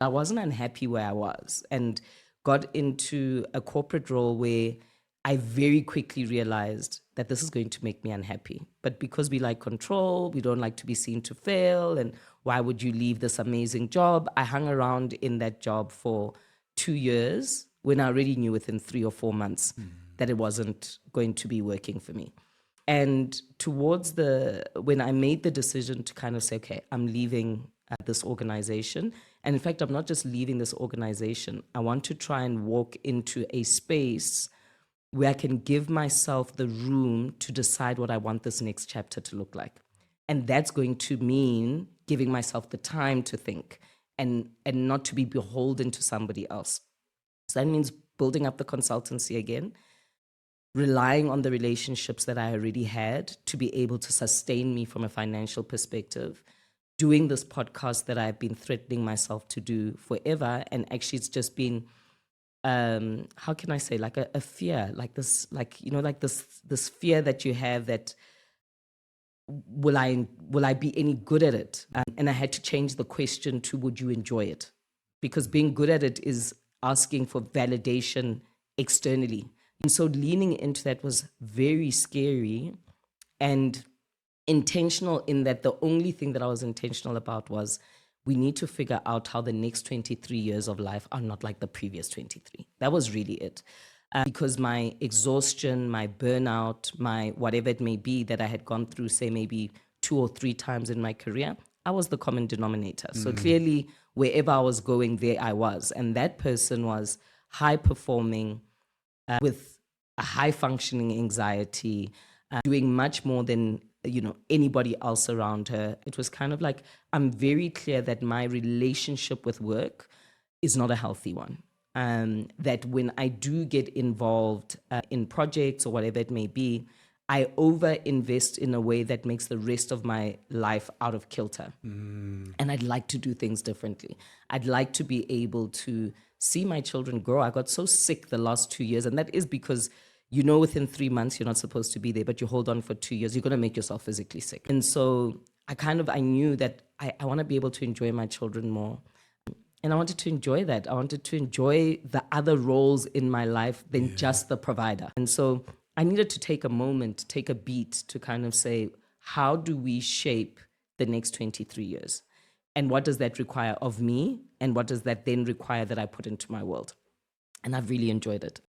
I wasn't unhappy where I was and got into a corporate role where I very quickly realized that this is going to make me unhappy. But because we like control, we don't like to be seen to fail. And why would you leave this amazing job? I hung around in that job for 2 years when I already knew within 3 or 4 months that it wasn't going to be working for me. And when I made the decision to kind of say, okay, I'm leaving this organization. And in fact, I'm not just leaving this organization. I want to try and walk into a space where I can give myself the room to decide what I want this next chapter to look like. And that's going to mean giving myself the time to think and not to be beholden to somebody else. So that means building up the consultancy again, relying on the relationships that I already had to be able to sustain me from a financial perspective, doing this podcast that I've been threatening myself to do forever. And actually it's just been, how can I say, like a fear, like this, like, you know, like this fear that you have that will I be any good at it? And I had to change the question to, would you enjoy it? Because being good at it is asking for validation externally. And so leaning into that was very scary and intentional, in that the only thing that I was intentional about was, we need to figure out how the next 23 years of life are not like the previous 23. That was really it. Because my exhaustion, my burnout, my whatever it may be that I had gone through, say maybe 2 or 3 times in my career, I was the common denominator. So clearly, wherever I was going, there I was. And that person was high performing, with a high functioning anxiety, doing much more than anybody else around her. It was kind of like, I'm very clear that my relationship with work is not a healthy one. That when I do get involved in projects or whatever it may be, I over invest in a way that makes the rest of my life out of kilter. And I'd like to do things differently. I'd like to be able to see my children grow. I got so sick the last 2 years, and that is because within 3 months you're not supposed to be there, but you hold on for 2 years, you're going to make yourself physically sick. And so I knew that I want to be able to enjoy my children more. And I wanted to enjoy that. I wanted to enjoy the other roles in my life than just the provider. And so I needed to take a moment, take a beat to kind of say, how do we shape the next 23 years? And what does that require of me? And what does that then require that I put into my world? And I've really enjoyed it.